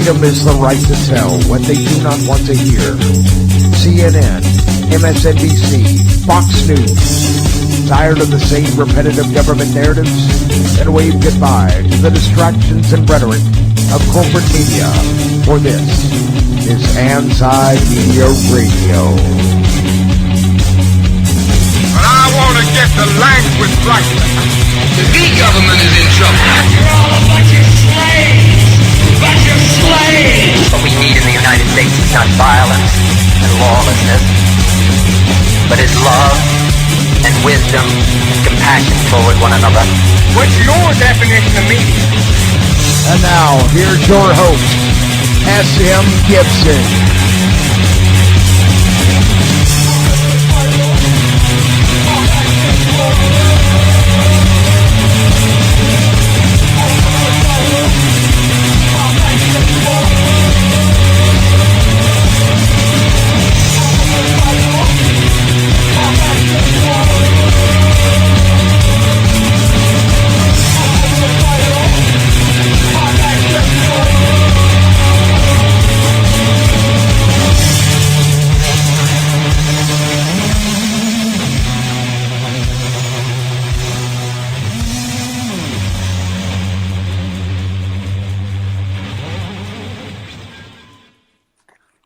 Freedom is the right to tell what they do not want to hear. CNN, MSNBC, Fox News. Tired of the same repetitive government narratives? Then wave goodbye to the distractions and rhetoric of corporate media. For this is Anti-Media Radio. But I want to get the language right. The big government is in trouble. You're all a bunch of slaves! Bunch of slaves! What we need in the United States is not violence and lawlessness, but is love and wisdom and compassion toward one another. What's your definition of media? And now, here's your host, S.M. Gibson.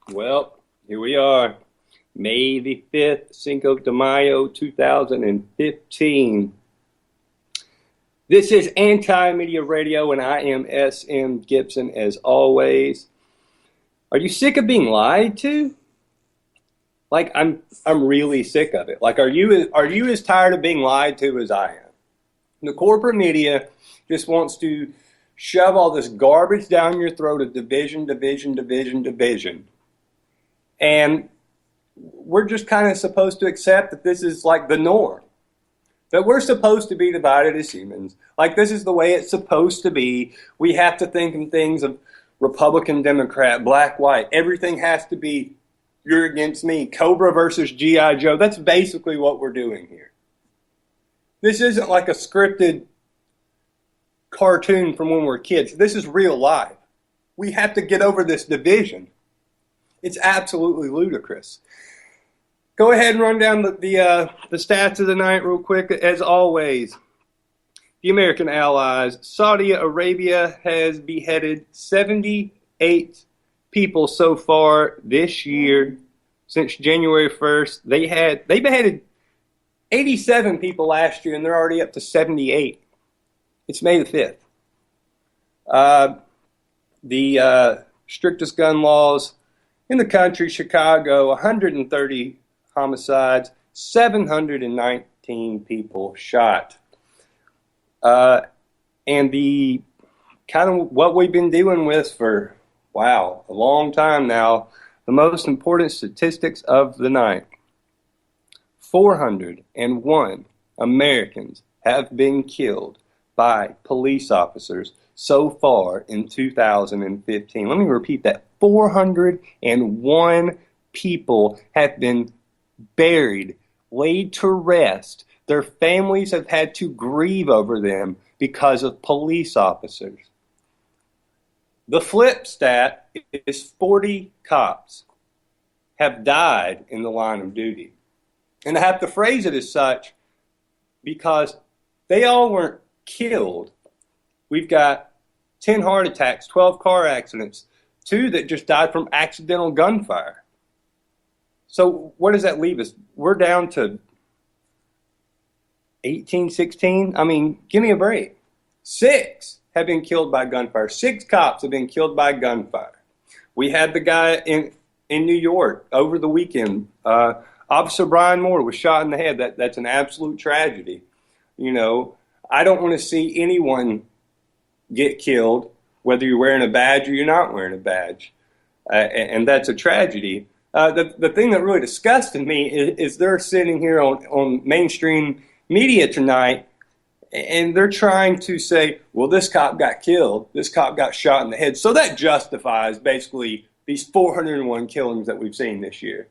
Well, here we are, May the 5th, Cinco de Mayo, 2015. This is Anti-Media Radio, and I am S.M. Gibson, as always. Are you sick of being lied to? Like, I'm really sick of it. Like, are you as tired of being lied to as I am? The corporate media just wants to shove all this garbage down your throat of division. And we're just kind of supposed to accept that this is like the norm. That we're supposed to be divided as humans. Like, this is the way it's supposed to be. We have to think in things of Republican, Democrat, black, white. Everything has to be you're against me. Cobra versus G.I. Joe. That's basically what we're doing here. This isn't like a scripted cartoon from when we were kids. This is real life. We have to get over this division. It's absolutely ludicrous. Go ahead and run down the stats of the night real quick. As always, the American allies, Saudi Arabia has beheaded 78 people so far this year. Since January 1st, they beheaded 87 people last year, and they're already up to 78. It's May the 5th. The strictest gun laws in the country, Chicago, 130 homicides, 719 people shot. And the kind of what we've been dealing with for, a long time now, the most important statistics of the night. 401 Americans have been killed by police officers so far in 2015. Let me repeat that. 401 people have been buried, laid to rest. Their families have had to grieve over them because of police officers. The flip stat is 40 cops have died in the line of duty. And I have to phrase it as such because they all weren't killed. We've got 10 heart attacks, 12 car accidents, 2 that just died from accidental gunfire. So what does that leave us? We're down to 18, 16. I mean, give me a break. 6 have been killed by gunfire. 6 cops have been killed by gunfire. We had the guy in New York over the weekend. Officer Brian Moore was shot in the head. That's an absolute tragedy. You know, I don't want to see anyone get killed, whether you're wearing a badge or you're not wearing a badge. And that's a tragedy. The thing that really disgusted me is they're sitting here on mainstream media tonight, and they're trying to say, well, this cop got killed, this cop got shot in the head. So that justifies basically these 401 killings that we've seen this year.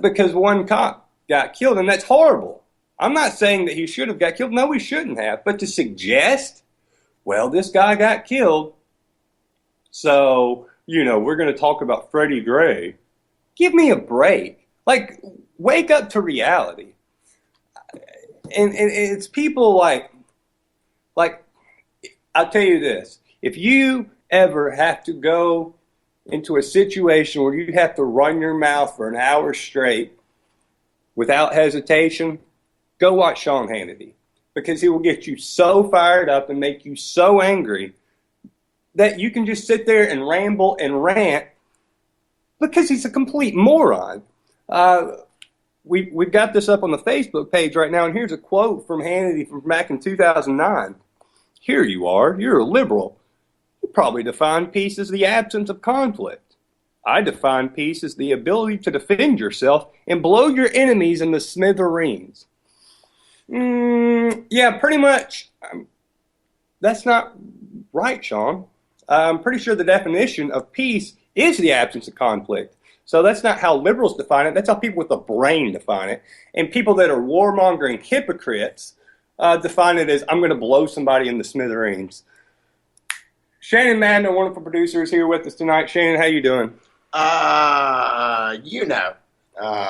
Because one cop got killed, and that's horrible. I'm not saying that he should have got killed. No, he shouldn't have. But to suggest, well, this guy got killed, So, we're going to talk about Freddie Gray. Give me a break. Like, wake up to reality. And it's people like, I'll tell you this. If you ever have to go into a situation where you have to run your mouth for an hour straight without hesitation, go watch Sean Hannity, because he will get you so fired up and make you so angry that you can just sit there and ramble and rant because he's a complete moron. We've got this up on the Facebook page right now, and here's a quote from Hannity from back in 2009. Here you are. You're a liberal. You probably define peace as the absence of conflict. I define peace as the ability to defend yourself and blow your enemies in the smithereens. Yeah, pretty much. That's not right, Sean. I'm pretty sure the definition of peace is the absence of conflict. So that's not how liberals define it. That's how people with a brain define it. And people that are warmongering hypocrites define it as, I'm going to blow somebody in the smithereens. Shannon Madden, a wonderful producer, is here with us tonight. Shannon, how you doing?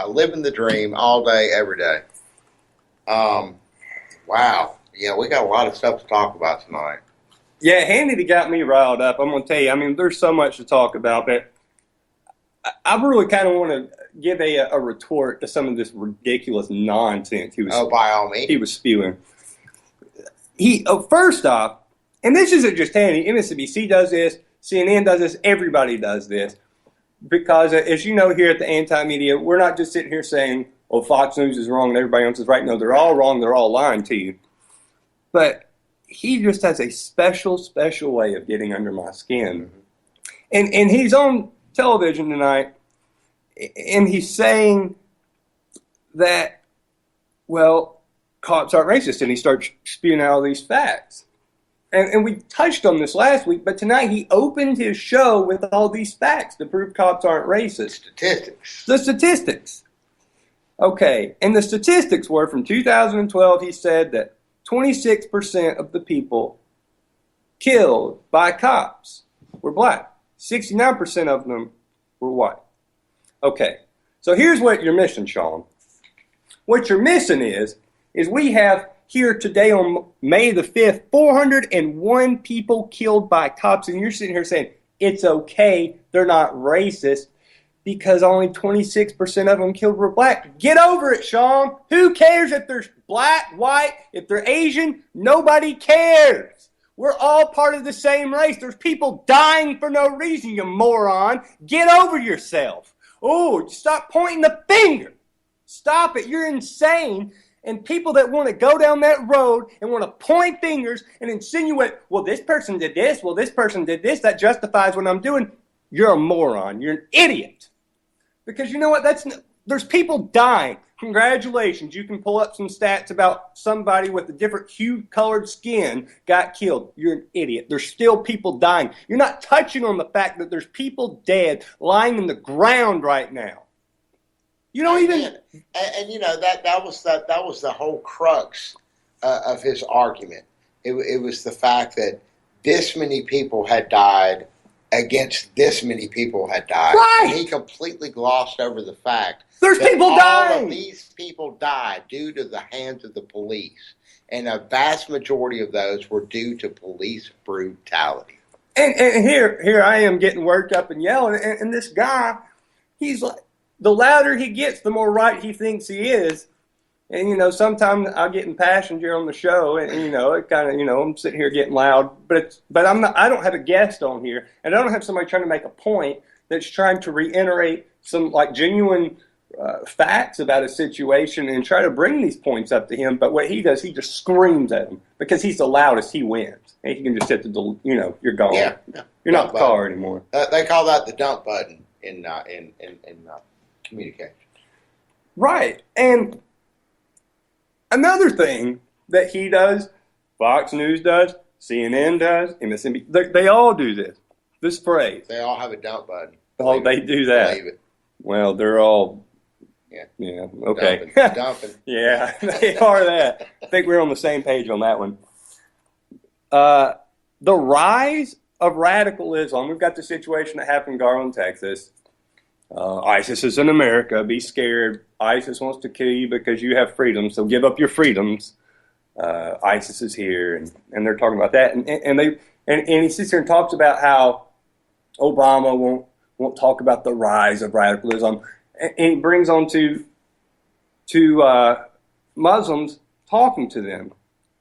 Living the dream all day, every day. Wow. Yeah, we got a lot of stuff to talk about tonight. Yeah, Hannity got me riled up. I'm going to tell you, I mean, there's so much to talk about, but I really kind of want to give a retort to some of this ridiculous nonsense by all means. He was spewing. First off, and this isn't just Hannity, MSNBC does this, CNN does this, everybody does this, because as you know here at the Anti-Media, we're not just sitting here saying, oh, Fox News is wrong and everybody else is right. No, they're all wrong, they're all lying to you. But he just has a special way of getting under my skin. And he's on television tonight, and he's saying that, well, cops aren't racist, and he starts spewing out all these facts. And we touched on this last week, but tonight he opened his show with all these facts to prove cops aren't racist. Statistics. The statistics. Okay, and the statistics were from 2012, he said that 26% of the people killed by cops were black. 69% of them were white. Okay, so here's what you're missing, Sean. What you're missing is we have here today on May the 5th, 401 people killed by cops, and you're sitting here saying, it's okay, they're not racist, because only 26% of them killed were black. Get over it, Sean. Who cares if they're black, white, if they're Asian? Nobody cares. We're all part of the same race. There's people dying for no reason, you moron. Get over yourself. Oh, stop pointing the finger. Stop it. You're insane. And people that want to go down that road and want to point fingers and insinuate, well, this person did this, well, this person did this, that justifies what I'm doing, you're a moron. You're an idiot. Because you know what? There's people dying. Congratulations. You can pull up some stats about somebody with a different hue-colored skin got killed. You're an idiot. There's still people dying. You're not touching on the fact that there's people dead lying in the ground right now. You don't even. And you know that was the whole crux of his argument. It was the fact that this many people had died against this many people had died. Right. And he completely glossed over the fact there's that people all dying. of these people died due to the hands of the police, and a vast majority of those were due to police brutality. And here I am getting worked up and yelling, and this guy, he's like, the louder he gets, the more right he thinks he is. And, you know, sometimes I get impassioned here on the show, and you know, it kind of, you know, I'm sitting here getting loud, but I don't have a guest on here, and I don't have somebody trying to make a point that's trying to reiterate some, like, genuine facts about a situation and try to bring these points up to him. But what he does, he just screams at them because he's the loudest, he wins. And he can just hit the, you know, you're gone. Yeah. You're not the car anymore. They call that the dump button in communication. Right. And another thing that he does, Fox News does, CNN does, MSNBC, they all do this. This phrase. They all have a dump button. Oh, they do that. Believe it. Well, they're all. Yeah. Okay. Dumping. Yeah, they are that. I think we're on the same page on that one. The rise of radical Islam. We've got the situation that happened in Garland, Texas. ISIS is in America. Be scared. ISIS wants to kill you because you have freedoms, so give up your freedoms. ISIS is here, and they're talking about that. And he sits here and talks about how Obama won't talk about the rise of radical Islam. And he brings on to Muslims talking to them.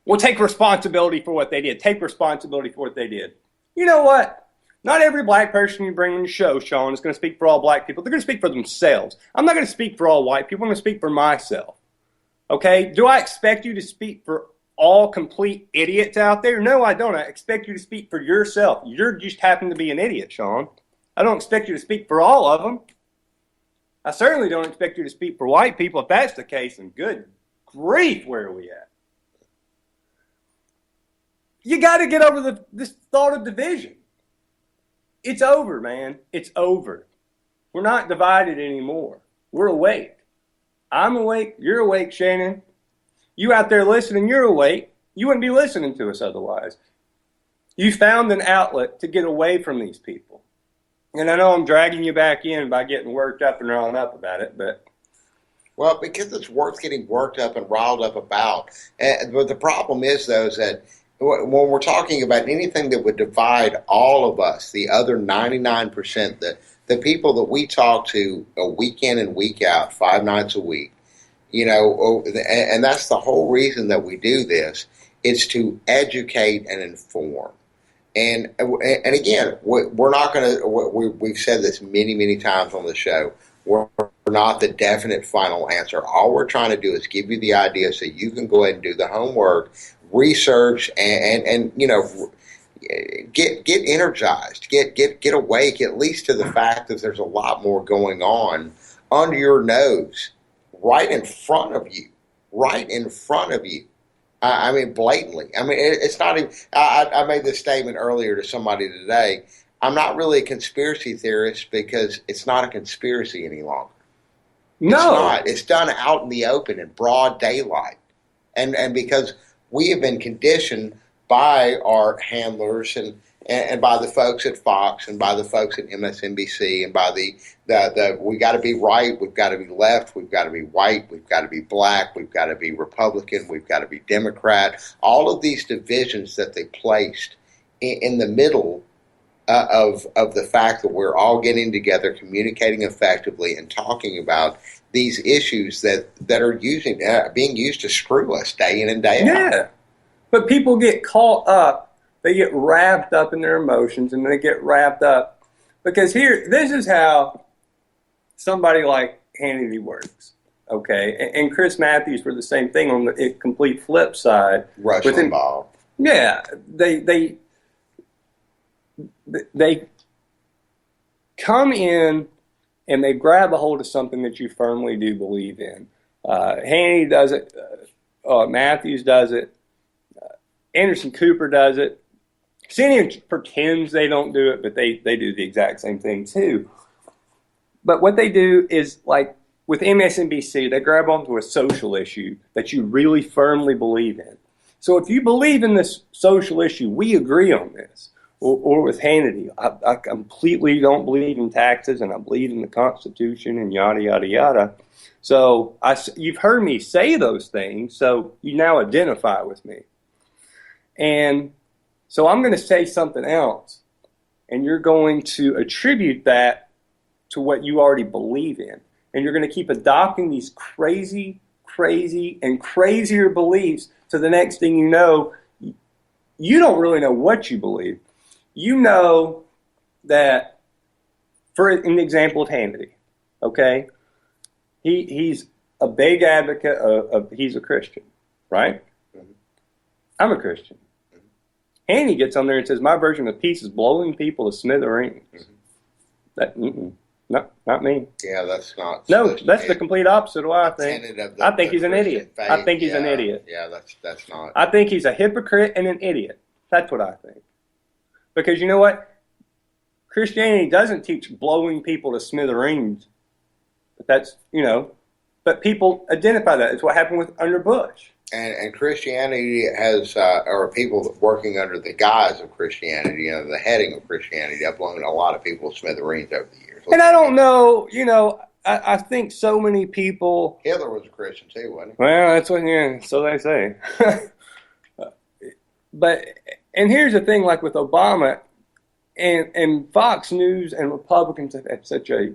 Well, take responsibility for what they did. Take responsibility for what they did. You know what? Not every black person you bring on the show, Sean, is going to speak for all black people. They're going to speak for themselves. I'm not going to speak for all white people. I'm going to speak for myself. Okay? Do I expect you to speak for all complete idiots out there? No, I don't. I expect you to speak for yourself. You're just happen to be an idiot, Sean. I don't expect you to speak for all of them. I certainly don't expect you to speak for white people. If that's the case, then good grief, where are we at? You got to get over this thought of division. It's over, man. It's over. We're not divided anymore. We're awake. I'm awake. You're awake, Shannon. You out there listening, you're awake. You wouldn't be listening to us otherwise. You found an outlet to get away from these people. And I know I'm dragging you back in by getting worked up and riled up about it, but... Well, because it's worth getting worked up and riled up about. But the problem is, though, is that when we're talking about anything that would divide all of us, the other 99%, the people that we talk to a week in and week out, 5 nights a week, and that's the whole reason that we do this. It's to educate and inform. And again, we're not going to, we've said this many, many times on the show, we're not the definite final answer. All we're trying to do is give you the idea so you can go ahead and do the homework, research, and get energized, get awake, at least to the fact that there's a lot more going on under your nose, right in front of you. I mean, blatantly. I mean, it's not even. I made this statement earlier to somebody today. I'm not really a conspiracy theorist because it's not a conspiracy any longer. No, it's not. It's done out in the open in broad daylight, and because we have been conditioned by our handlers and by the folks at Fox and by the folks at MSNBC and by the we got to be right, we've got to be left, we've got to be white, we've got to be black, we've got to be Republican, we've got to be Democrat. All of these divisions that they placed in the middle of the fact that we're all getting together, communicating effectively, and talking about these issues that are being used to screw us day in and day out. Yeah, but people get caught up. They get wrapped up in their emotions, and they get wrapped up because this is how somebody like Hannity works. Okay, and Chris Matthews were the same thing on the complete flip side. Rush Limbaugh. Yeah, they come in and they grab a hold of something that you firmly do believe in. Hannity does it. Matthews does it. Anderson Cooper does it. CNN pretends they don't do it, but they do the exact same thing too. But what they do is, like with MSNBC, they grab onto a social issue that you really firmly believe in. So if you believe in this social issue, we agree on this. Or with Hannity, I completely don't believe in taxes, and I believe in the Constitution, and yada, yada, yada. So you've heard me say those things, so you now identify with me. And so I'm going to say something else, and you're going to attribute that to what you already believe in. And you're going to keep adopting these crazy, and crazier beliefs to the next thing you know, you don't really know what you believe. You know that, for an example of Hannity, okay, he's a big advocate of he's a Christian, right? Mm-hmm. I'm a Christian. And he gets on there and says, my version of peace is blowing people to smithereens. Mm-hmm. Not me. Yeah, that's not. No, that's the complete opposite of what I think. I think he's an idiot. Faith. I think he's an idiot. Yeah, that's not. I think he's a hypocrite and an idiot. That's what I think. Because you know what? Christianity doesn't teach blowing people to smithereens. But that's, but people identify that. It's what happened under Bush. And Christianity has, or people working under the guise of Christianity, the heading of Christianity, have blown a lot of people smithereens over the years. And I don't know, I think so many people. Hitler was a Christian too, wasn't he? Well, that's what, so they say. But, and here's the thing, like with Obama, and Fox News and Republicans have had such a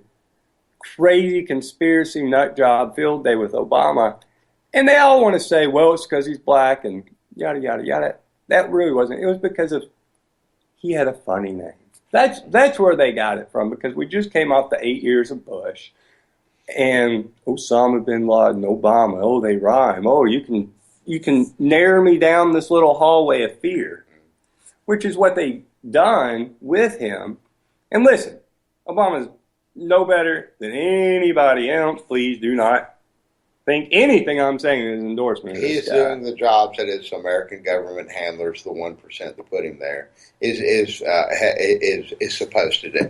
crazy conspiracy nut job field day with Obama. And they all want to say, well, it's because he's black and yada, yada, yada. That really wasn't. It was because he had a funny name. That's where they got it from, because we just came off the 8 years of Bush. And Osama bin Laden, Obama, oh, they rhyme. Oh, you can narrow me down this little hallway of fear, which is what they done with him. And listen, Obama's no better than anybody else. Please do not think anything I'm saying is an endorsement. He's doing the jobs that his American government handlers, the 1% that put him there, is supposed to do.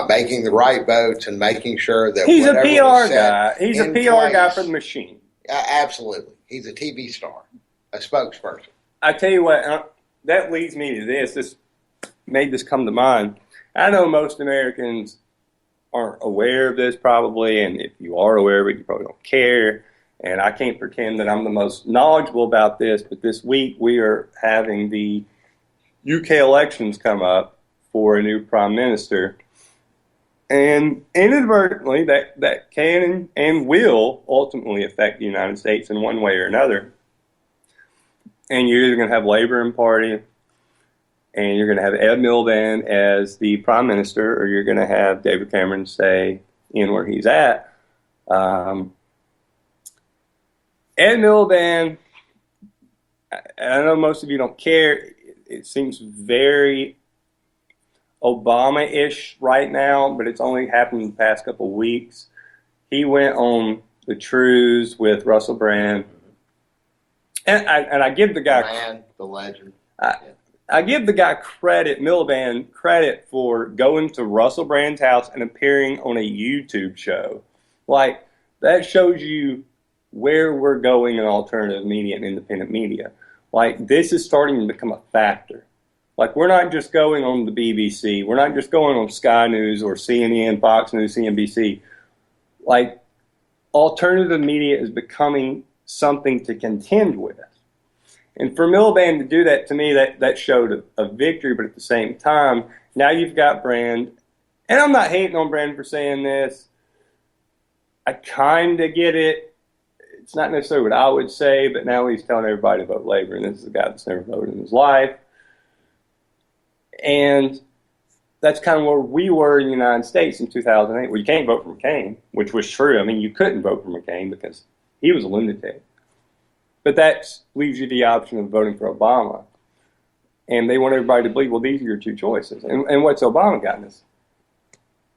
Making the right votes and making sure that he's a PR guy. He's a PR guy for the machine. Absolutely, he's a TV star, a spokesperson. I tell you what, that leads me to this. This made this come to mind. I know most Americans aren't aware of this probably, and if you are aware of it, you probably don't care. And I can't pretend that I'm the most knowledgeable about this, but this week we are having the UK elections come up for a new prime minister. And inadvertently, that can and will ultimately affect the United States in one way or another. And you're either going to have Labour and Party, and you're going to have Ed Miliband as the prime minister, or you're going to have David Cameron stay in where he's at. Ed Miliband, I know most of you don't care. It seems very Obama-ish right now, but it's only happened in the past couple of weeks. He went on the Trues with Russell Brand. And I give the guy... the legend. I give the guy credit, Miliband, credit for going to Russell Brand's house and appearing on a YouTube show. Like, that shows you where we're going in alternative media and independent media. Like, this is starting to become a factor. Like, we're not just going on the BBC. We're not just going on Sky News or CNN, Fox News, CNBC. Like, alternative media is becoming something to contend with. And for Miliband to do that, to me, that showed a victory, but at the same time, now you've got Brand. And I'm not hating on Brand for saying this. I kind of get it. It's not necessarily what I would say, but now he's telling everybody to vote Labor, and this is a guy that's never voted in his life. And that's kind of where we were in the United States in 2008, where you can't vote for McCain, which was true. I mean, you couldn't vote for McCain because he was a lunatic. But that leaves you the option of voting for Obama. And they want everybody to believe, well, these are your two choices. And what's Obama gotten us?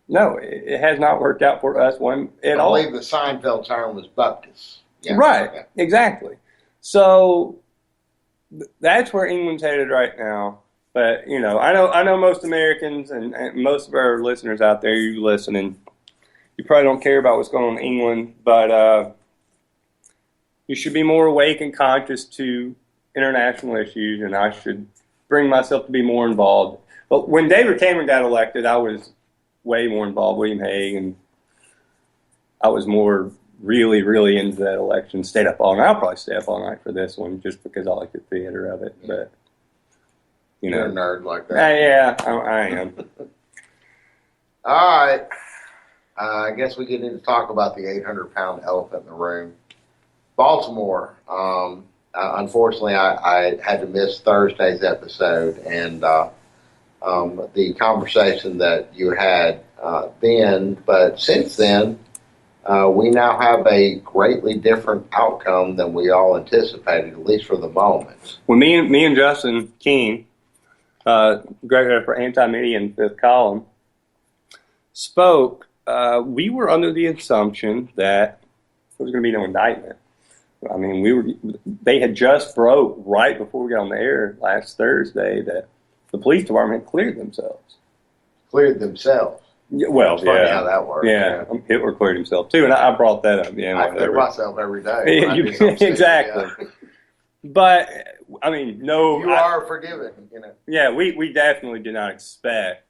No, it has not worked out for us one at all. I believe the Seinfeld term was bupkis. Yeah, right, okay. Exactly. So that's where England's headed right now. But, I know most Americans and most of our listeners out there, you listening, you probably don't care about what's going on in England, but you should be more awake and conscious to international issues, and I should bring myself to be more involved. But when David Cameron got elected, I was way more involved. William Hague, and I was more really, really into that election. Stayed up all night. I'll probably stay up all night for this one just because I like the theater of it. But you're a nerd like that. Yeah, I am. All right. I guess we get into talk about the 800-pound elephant in the room. Baltimore. Unfortunately, I had to miss Thursday's episode, and the conversation that you had then. But since then, we now have a greatly different outcome than we all anticipated, at least for the moment. Well, me and Justin King, great writer for Anti-Media and Fifth Column, spoke. We were under the assumption that there was going to be no indictment. I mean, they had just broke right before we got on the air last Thursday that the police department had cleared themselves. Cleared themselves? Yeah, well, It's funny yeah, how that works. Yeah, Hitler cleared himself too, and I brought that up. Yeah, I clear whatever. myself every day. when I do something stupid, Exactly. yeah. But I mean, no, You are forgiven. Yeah, we definitely did not expect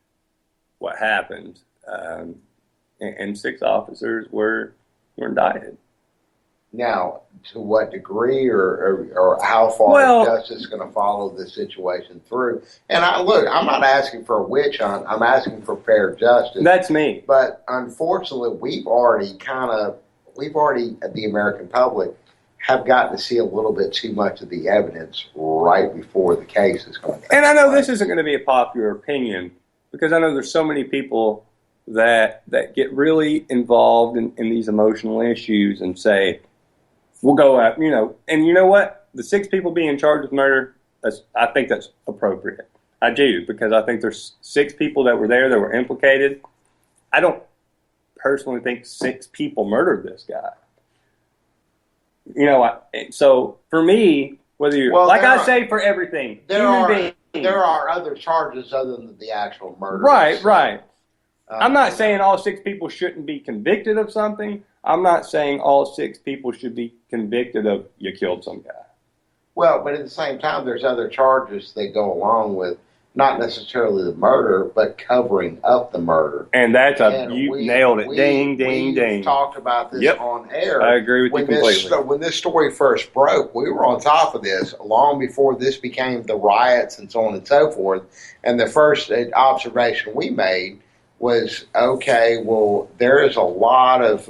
what happened, and 6 officers were indicted. Now, to what degree or how far Well, justice is going to follow this situation through? And I'm not asking for a witch hunt. I'm asking for fair justice. That's me. But unfortunately, we've already, the American public, have gotten to see a little bit too much of the evidence right before the case is going to come. And I know this isn't going to be a popular opinion, because I know there's so many people that get really involved in these emotional issues and say, we'll go out, and you know what? The 6 people being charged with murder, I think that's appropriate. I do, because I think there's 6 people that were there that were implicated. I don't personally think 6 people murdered this guy. So for me, whether you're, for everything, there are other charges other than the actual murder. Right. I'm not saying all 6 people shouldn't be convicted of something. I'm not saying all 6 people should be convicted of you killed some guy. Well, but at the same time, there's other charges that go along with not necessarily the murder, but covering up the murder. And you nailed it. Ding, ding. We talked about this on air. I agree with you completely. When this story first broke, we were on top of this long before this became the riots and so on and so forth. And the first observation we made was, okay, well, there's a lot of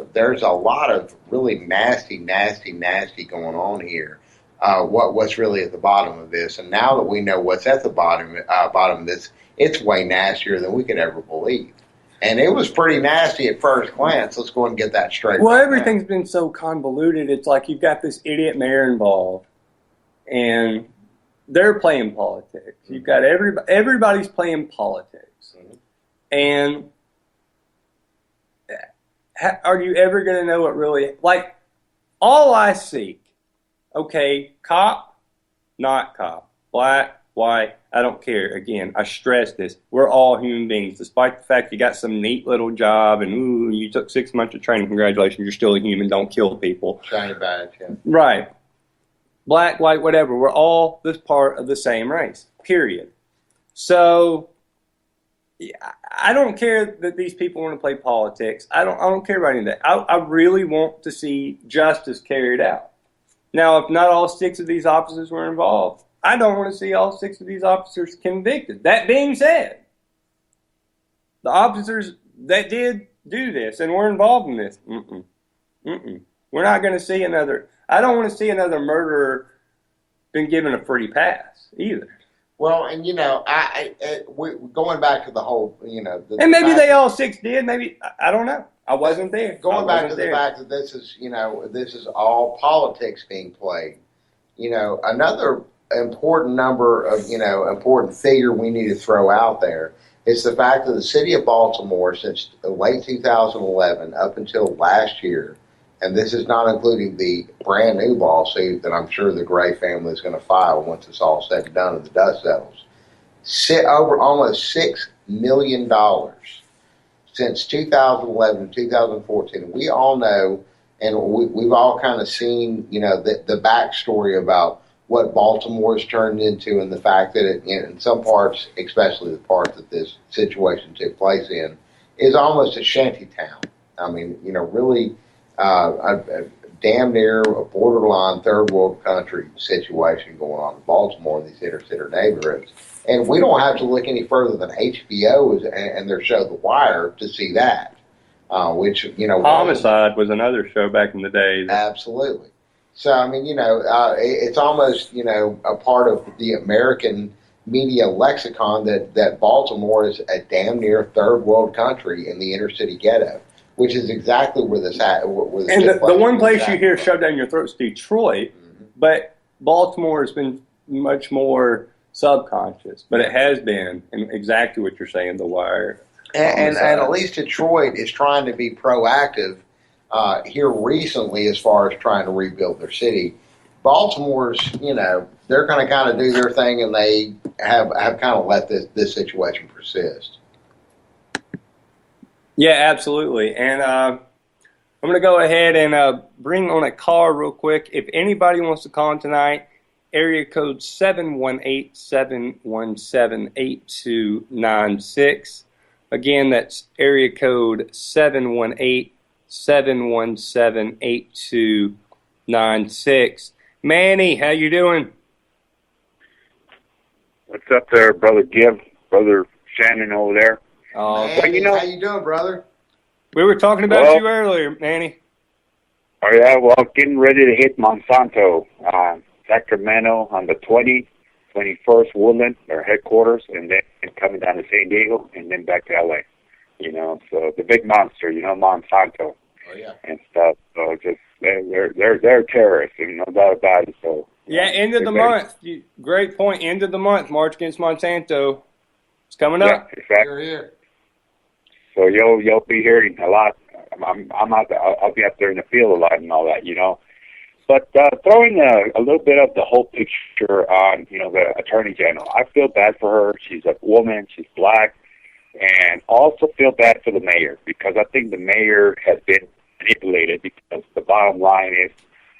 really nasty going on here. What's really at the bottom of this? And now that we know what's at the bottom of this, it's way nastier than we could ever believe. And it was pretty nasty at first glance. Let's go ahead and get that straight. Well, everything's been so convoluted. It's like you've got this idiot mayor involved, and they're playing politics. You've got everybody's playing politics. And are you ever going to know what really, like, all I seek, okay, cop, not cop, black, white, I don't care. Again, I stress this. We're all human beings. Despite the fact you got some neat little job and you took 6 months of training, congratulations, you're still a human. Don't kill people. Shiny badge, yeah. Right. Black, white, whatever. We're all this part of the same race, period. So I don't care that these people want to play politics. I don't care about any of that. I really want to see justice carried out. Now, if not all 6 of these officers were involved, I don't want to see all 6 of these officers convicted. That being said, the officers that did do this and were involved in this, we're not going to see another. I don't want to see another murderer been given a free pass either. Well, and going back to the whole, and maybe they all 6 did. Maybe I don't know. I wasn't there. Going back to the fact that this is all politics being played. Another important important figure we need to throw out there is the fact that the city of Baltimore, since late 2011 up until last year, and this is not including the brand new lawsuit that I'm sure the Gray family is going to file once it's all said and done and the dust settles, over almost $6 million since 2011 to 2014. We all know, and we've all kind of seen, the backstory about what Baltimore's turned into, and the fact that it, in some parts, especially the part that this situation took place in, is almost a shanty town. I mean, really a damn near a borderline third world country situation going on in Baltimore in these inner city neighborhoods. And we don't have to look any further than HBO and their show The Wire to see that. Which, Homicide was another show back in the day. Absolutely. So, I mean, it's almost, a part of the American media lexicon that Baltimore is a damn near third world country in the inner city ghetto, which is exactly where this happened. And the one place you hear shoved down your throat is Detroit, but Baltimore has been much more subconscious, but it has been, and exactly what you're saying, The Wire. And at least Detroit is trying to be proactive here recently as far as trying to rebuild their city. Baltimore's, they're going to kind of do their thing, and they have kind of let this situation persist. Yeah, absolutely. And I'm going to go ahead and bring on a call real quick. If anybody wants to call in tonight, area code 718-717-8296. Again, that's area code 718-717-8296. Manny, how you doing? What's up there, Brother Gib, Brother Shannon over there? Manny, how you doing, brother? We were talking about you earlier, Manny. Oh, yeah, well, getting ready to hit Monsanto, Sacramento on the 21st, Woodland, their headquarters, and then coming down to San Diego, and then back to L.A., so the big monster, Monsanto. Oh, yeah. And stuff, so just, they're terrorists, no doubt about it, so. Yeah, end of the month. Great point. End of the month, March Against Monsanto. It's coming up. Yeah, exactly. Here. So you'll be hearing a lot. I'll be out there in the field a lot and all that, But throwing a little bit of the whole picture on, the Attorney General. I feel bad for her. She's a woman. She's black. And also feel bad for the mayor because I think the mayor has been manipulated because the bottom line is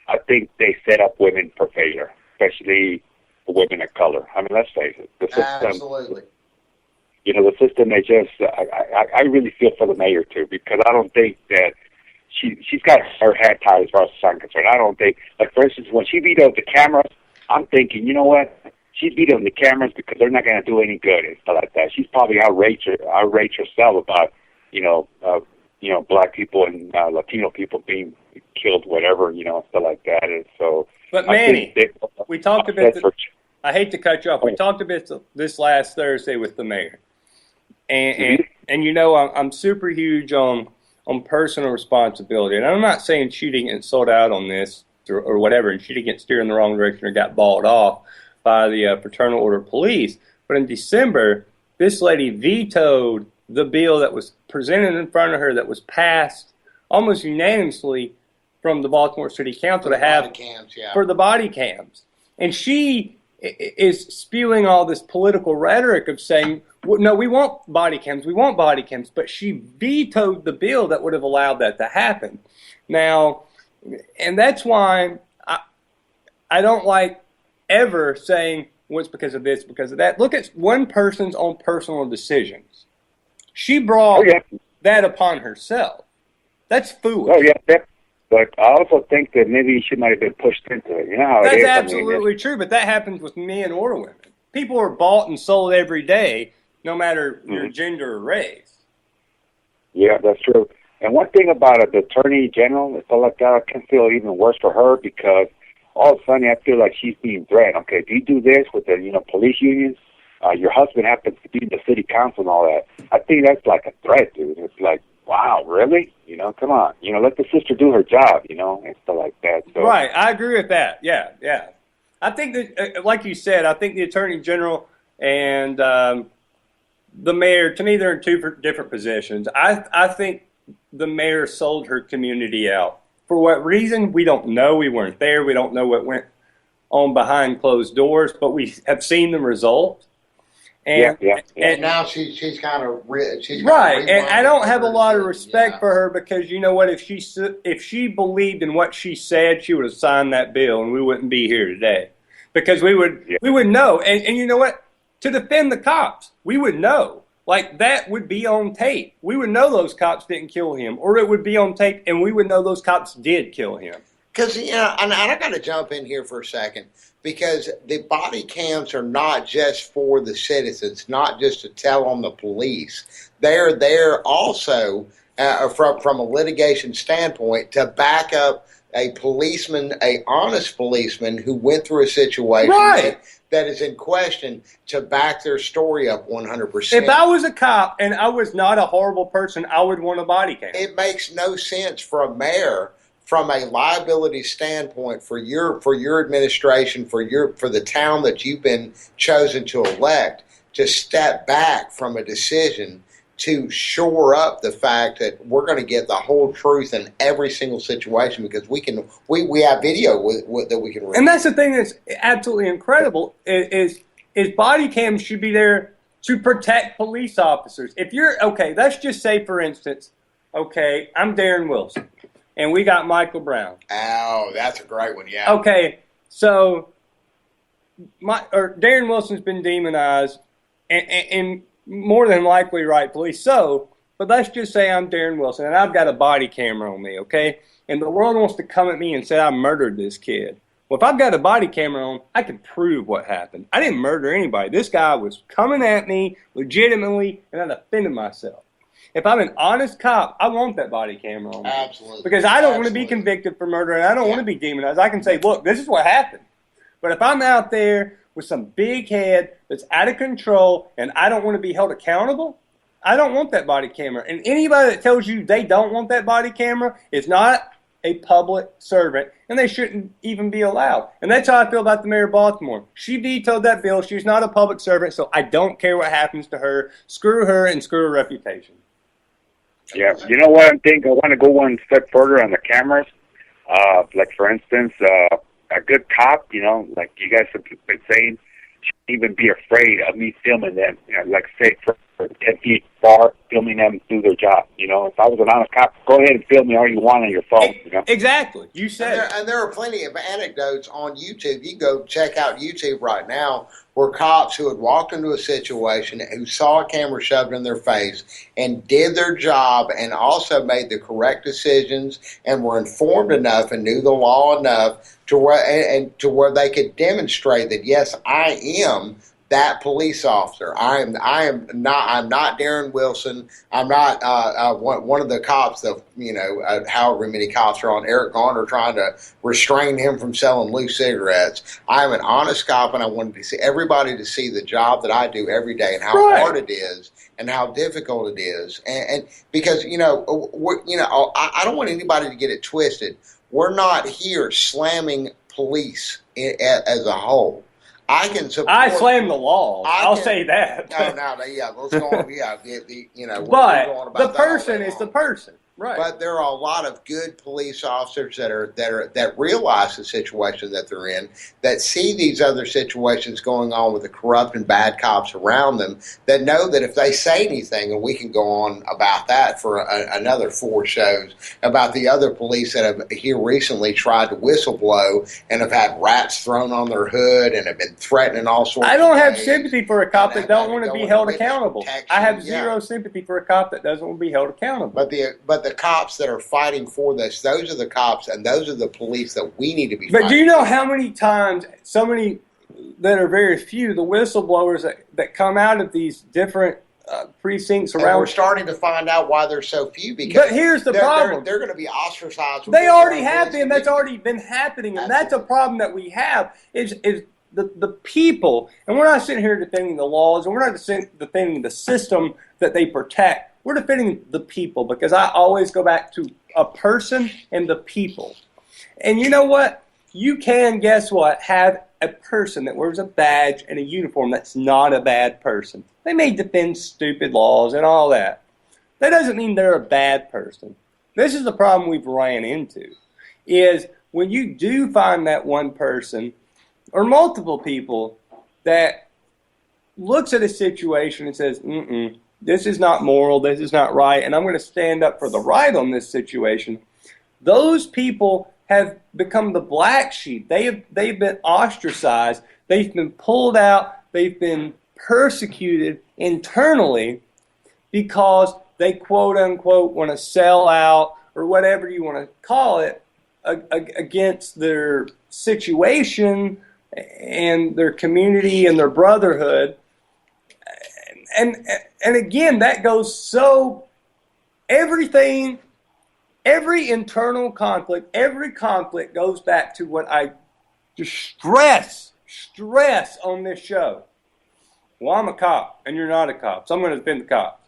I think they set up women for failure, especially the women of color. I mean, let's face it. The system, Absolutely. The system, they just, I really feel for the mayor, too, because I don't think that she's got her hand tied as far as I'm concerned. I don't think, like, for instance, when she vetoed the cameras, I'm thinking, you know what? She's vetoing the cameras because they're not going to do any good and stuff like that. She's probably outraged herself about, black people and Latino people being killed, whatever, stuff like that. And so, but Manny, we talked a bit. I hate to cut you off. We talked a bit this last Thursday with the mayor, and I'm super huge on personal responsibility, and I'm not saying she didn't get sold out on this or whatever, and she didn't get steered in the wrong direction or got balled off by the Fraternal Order of Police. But in December, this lady vetoed the bill that was presented in front of her that was passed almost unanimously from the Baltimore City Council to have for the body cams. And she is spewing all this political rhetoric of saying, well, no, we want body cams, but she vetoed the bill that would have allowed that to happen. Now, and that's why I don't like ever saying, well, it's because of this, because of that. Look at one person's own personal decisions. She brought that upon herself. That's foolish. Oh, yeah. But I also think that maybe she might have been pushed into it. You know how That's it is. absolutely true, but that happens with men or women. People are bought and sold every day, no matter your gender or race. Yeah, that's true. And one thing about it, the Attorney General, it's like that, I can feel even worse for her because all of a sudden I feel like she's being threatened. Okay, if you do this with the police unions, your husband happens to be in the city council and all that. I think that's like a threat, dude. It's like, wow, really? Come on. Let the sister do her job, and stuff like that. So. Right, I agree with that. Yeah. I think that, like you said, I think the Attorney General and the mayor, to me, they're in two different positions. I think the mayor sold her community out. For what reason, we don't know. We weren't there. We don't know what went on behind closed doors, but we have seen the result. And, and now she's kind of right. And I don't have a lot of respect for her because you know what? If she believed in what she said, she would have signed that bill, and we wouldn't be here today because we would know. And you know what? To defend the cops, we would know. Like that would be on tape. We would know those cops didn't kill him, or it would be on tape, and we would know those cops did kill him. Because and I got to jump in here for a second. Because the body cams are not just for the citizens, not just to tell on the police. They're there also from a litigation standpoint to back up a policeman, a honest policeman who went through a situation that is in question to back their story up 100%. If I was a cop and I was not a horrible person, I would want a body cam. It makes no sense for a mayor from a liability standpoint for your administration, for the town that you've been chosen to elect, to step back from a decision to shore up the fact that we're going to get the whole truth in every single situation because we have video that we can read. And that's the thing that's absolutely incredible is body cams should be there to protect police officers. If you're, okay, let's just say, for instance, okay, I'm Darren Wilson, and we got Michael Brown. Oh, that's a great one, yeah. Okay, so Darren Wilson's been demonized, and more than likely rightfully so, but let's just say I'm Darren Wilson, and I've got a body camera on me, okay? And the world wants to come at me and say I murdered this kid. Well, if I've got a body camera on, I can prove what happened. I didn't murder anybody. This guy was coming at me legitimately, and I defended myself. If I'm an honest cop, I want that body camera on me. Absolutely. Because I don't want to be convicted for murder, and I don't want to be demonized. I can say, look, this is what happened. But if I'm out there with some big head that's out of control and I don't want to be held accountable, I don't want that body camera. And anybody that tells you they don't want that body camera is not a public servant, and they shouldn't even be allowed. And that's how I feel about the mayor of Baltimore. She vetoed that bill. She's not a public servant, so I don't care what happens to her. Screw her and screw her reputation. Yeah, you know what I think? I want to go one step further on the cameras. Like, for instance, a good cop, you know, like you guys have been saying, shouldn't even be afraid of me filming them. You know, like, say, for 10 feet far, filming them do their job. You know, if I was an honest cop, go ahead and film me all you want on your phone. You know? Exactly. You said it. And there are plenty of anecdotes on YouTube. You can go check out YouTube right now where cops who had walked into a situation, who saw a camera shoved in their face and did their job and also made the correct decisions and were informed enough and knew the law enough to where they could demonstrate that, yes, I am that police officer. I'm not Darren Wilson. I'm not one of the cops that, you know, however many cops are on Eric Garner trying to restrain him from selling loose cigarettes. I'm an honest cop, and I wanted to see everybody to see the job that I do every day and how hard it is and how difficult it is. And because, you know, I don't want anybody to get it twisted. We're not here slamming police as a whole. I can support. I slam the law. I'll say that. Yeah, let's go on. Yeah, you know. But the person is the person, right? But there are a lot of good police officers that realize the situation that they're in, that see these other situations going on with the corrupt and bad cops around them, that know that if they say anything, and we can go on about that for another 4 shows about the other police that have here recently tried to whistleblow and have had rats thrown on their hood and have been threatening all sorts. I don't have ways. sympathy for a cop that don't want to be held accountable. I have Yeah. zero sympathy for a cop that doesn't want to be held accountable. But the cops that are fighting for this, those are the cops and those are the police that we need to be fighting. But do you know how many times, so many that are very few, the whistleblowers that come out of these different precincts around. And we're starting to find out why there's so few. Because but here's the problem. They're going to be ostracized. They already have been. That's already been happening. And that's a problem that we have is the people. And we're not sitting here defending the laws, and we're not defending the system that they protect. We're defending the people, because I always go back to a person and the people. And you know what? You can, guess what, have a person that wears a badge and a uniform that's not a bad person. They may defend stupid laws and all that. That doesn't mean they're a bad person. This is the problem we've ran into, is when you do find that one person or multiple people that looks at a situation and says, this is not moral, this is not right, and I'm going to stand up for the right on this situation. Those people have become the black sheep. They've been ostracized. They've been pulled out. They've been persecuted internally because they, quote unquote, want to sell out, or whatever you want to call it, against their situation and their community and their brotherhood. And again, that goes so, every internal conflict, every conflict goes back to what I just stress on this show. Well, I'm a cop, and you're not a cop, so I'm going to defend the cops.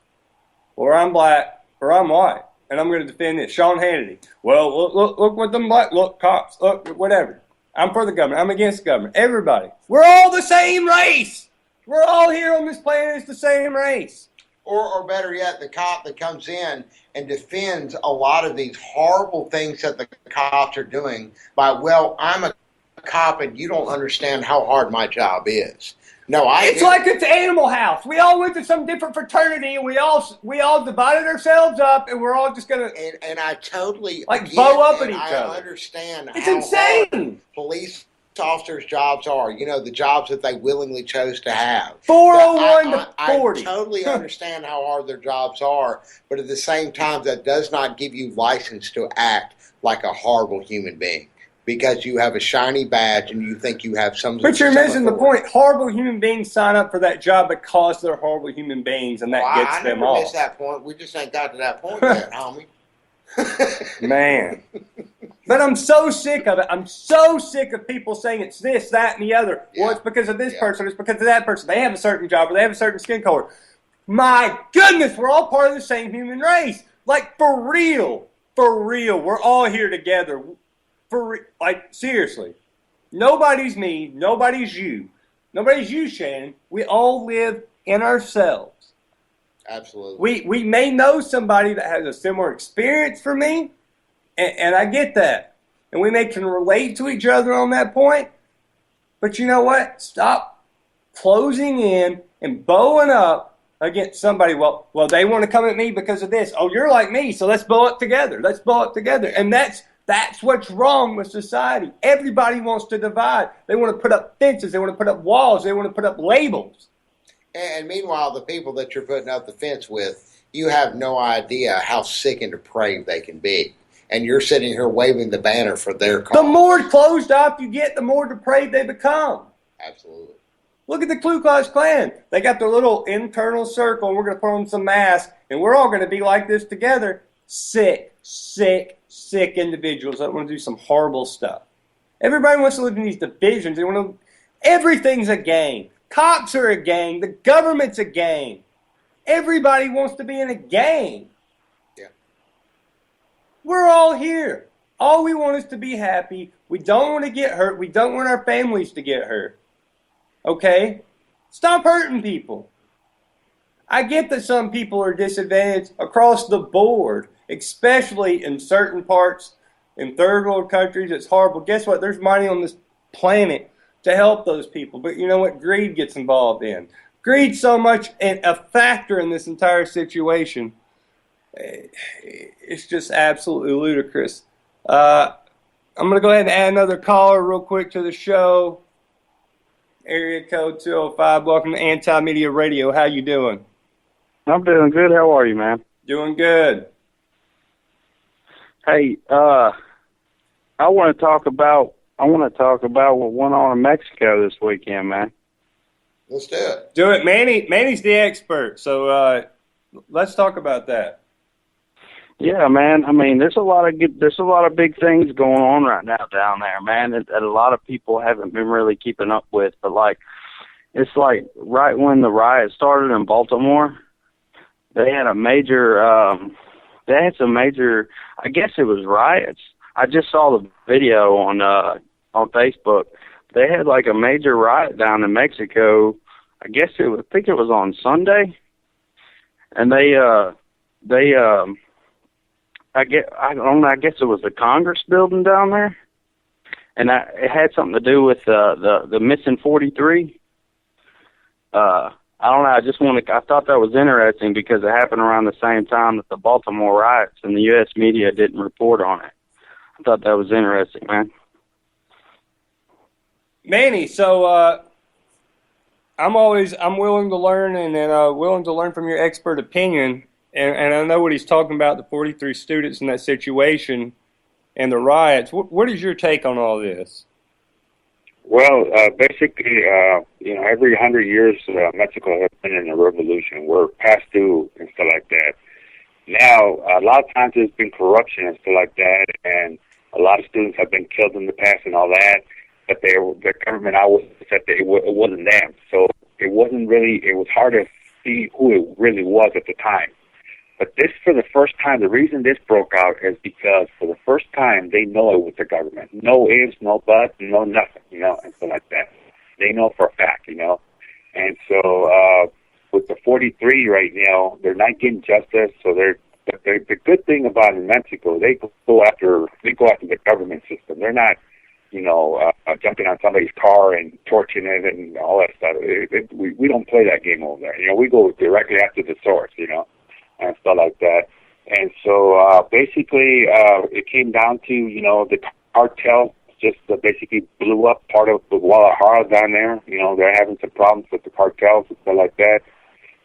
Or I'm black, or I'm white, and I'm going to defend this. Sean Hannity. Well, look what them black, look, cops, look, whatever. I'm for the government. I'm against the government. Everybody. We're all the same race. We're all here on this planet. It's the same race. Or better yet, the cop that comes in and defends a lot of these horrible things that the cops are doing by, well, I'm a cop and you don't understand how hard my job is. No, it's like it's Animal House. We all went to some different fraternity, and we all divided ourselves up, and we're all just gonna and I totally bow up at each I other. understand It's how insane. hard police officers' jobs are. You know, the jobs that they willingly chose to have. 401 to 40. I totally understand how hard their jobs are, but at the same time, that does not give you license to act like a horrible human being. Because you have a shiny badge and you think you have some. But you're missing the point. Horrible human beings sign up for that job because they're horrible human beings, and that gets them off. I never missed that point. We just ain't got to that point yet, homie. Man. But I'm so sick of it. I'm so sick of people saying it's this, that, and the other. Yeah. Well, it's because of this person. It's because of that person. They have a certain job or they have a certain skin color. My goodness, we're all part of the same human race. Like, for real. For real. We're all here together. Seriously. Nobody's me. Nobody's you. Nobody's you, Shannon. We all live in ourselves. Absolutely. We may know somebody that has a similar experience for me, and I get that. And we can relate to each other on that point. But you know what? Stop closing in and bowing up against somebody. Well, they want to come at me because of this. Oh, you're like me, so let's bow up together. Let's bow up together. And that's what's wrong with society. Everybody wants to divide. They want to put up fences. They want to put up walls. They want to put up labels. And meanwhile, the people that you're putting up the fence with, you have no idea how sick and depraved they can be. And you're sitting here waving the banner for their cause. The more closed off you get, the more depraved they become. Absolutely. Look at the Ku Klux Klan. They got their little internal circle, and we're going to put on some masks, and we're all going to be like this together. Sick individuals that want to do some horrible stuff. Everybody wants to live in these divisions. They want to. Everything's a gang. Cops are a gang. The government's a gang. Everybody wants to be in a gang. Yeah. We're all here. All we want is to be happy. We don't want to get hurt. We don't want our families to get hurt. Okay? Stop hurting people. I get that some people are disadvantaged across the board, especially in certain parts in third world countries. It's horrible. Guess what? There's money on this planet to help those people. But you know what? Greed gets involved in. Greed's so much a factor in this entire situation. It's just absolutely ludicrous. I'm going to go ahead and add another caller real quick to the show. Area code 205. Welcome to Anti-Media Radio. How you doing? I'm doing good. How are you, man? Doing good. Hey, I want to talk about what went on in Mexico this weekend, man. Let's do it. Do it, Manny. Manny's the expert, so let's talk about that. Yeah, man. I mean, there's a lot of big things going on right now down there, man, that a lot of people haven't been really keeping up with. But it's like right when the riot started in Baltimore, they had some major. I guess it was riots. I just saw the video on Facebook. They had like a major riot down in Mexico. I think it was on Sunday, and I guess it was the Congress building down there, and it had something to do with the missing 43. I don't know. I thought that was interesting because it happened around the same time that the Baltimore riots, and the U.S. media didn't report on it. I thought that was interesting, man. Manny, so I'm willing to learn and willing to learn from your expert opinion. And I know what he's talking about, the 43 students in that situation and the riots. What is your take on all this? Well, basically, every 100 years, Mexico has been in a revolution. We're past due and stuff like that. Now, a lot of times there's been corruption and stuff like that, and a lot of students have been killed in the past and all that, but the government always said that it wasn't them. So it was hard to see who it really was at the time. But this, for the first time, the reason this broke out is because for the first time, they know it was the government. No ifs, no buts, no nothing, and stuff like that. They know for a fact, And so with the 43 right now, they're not getting justice. So the good thing about in Mexico, they go after the government system. They're not, jumping on somebody's car and torching it and all that stuff. We don't play that game over there. We go directly after the source, and stuff like that. And so basically, it came down to, the cartel just basically blew up part of Guadalajara down there. They're having some problems with the cartels and stuff like that.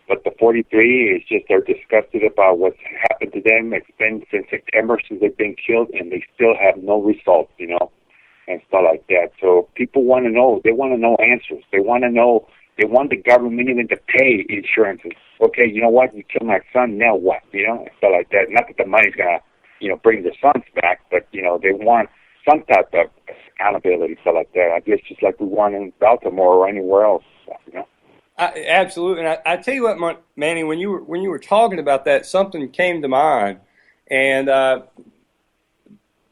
But the 43 is just, they're disgusted about what's happened to them. It's been since September since they've been killed, and they still have no results, and stuff like that. So people want to know. They want to know answers. They want to know. They want the government even to pay insurances. Okay, you know what? You killed my son, now what? And stuff like that. Not that the money's going to, bring the sons back, but, they want some type of accountability, stuff like that. I guess just like we want in Baltimore or anywhere else, Absolutely. And I tell you what, Manny, when you were talking about that, something came to mind. And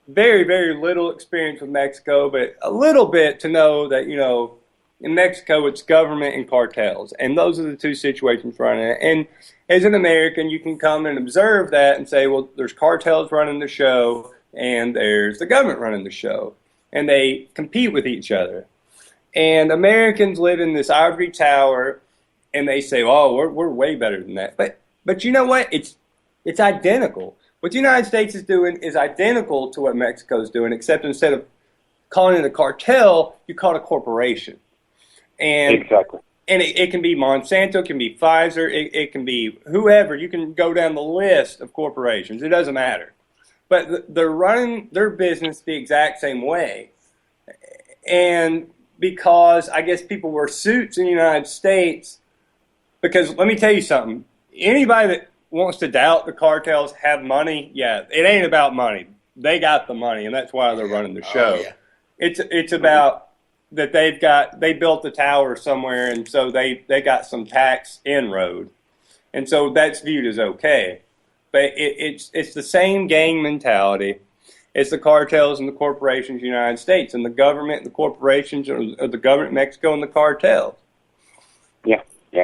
very, very little experience with Mexico, but a little bit to know that, in Mexico, it's government and cartels. And those are the two situations running. And as an American, you can come and observe that and say, well, there's cartels running the show and there's the government running the show. And they compete with each other. And Americans live in this ivory tower, and they say, "Oh, we're way better than that." But you know what? It's identical. What the United States is doing is identical to what Mexico is doing, except instead of calling it a cartel, you call it a corporation. And exactly. And it can be Monsanto, it can be Pfizer, it can be whoever. You can go down the list of corporations. It doesn't matter. But they're running their business the exact same way, and because I guess people wear suits in the United States. Because let me tell you something. Anybody that wants to doubt the cartels have money, yeah, it ain't about money. They got the money, and that's why they're running the show. Oh, yeah. It's about that they built the tower somewhere, and so they got some tax inroad, and so that's viewed as okay. But it's the same gang mentality. It's the cartels and the corporations in the United States, and the government and the corporations, or the government in Mexico and the cartels. Yeah,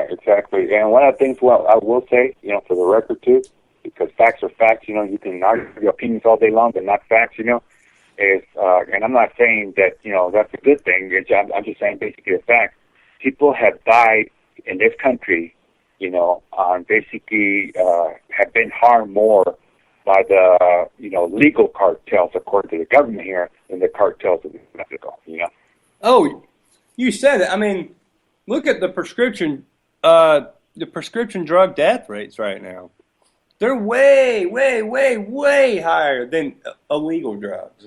exactly. And one of the things, I will say, for the record too, because facts are facts, you can argue your opinions all day long, but not facts, is, and I'm not saying that, that's a good thing. I'm just saying basically a fact. People have died in this country, basically have been harmed more by the, legal cartels, according to the government here, than the cartels of Mexico, Oh, you said it. I mean, look at the prescription drug death rates right now. They're way, way, way, way higher than illegal drugs.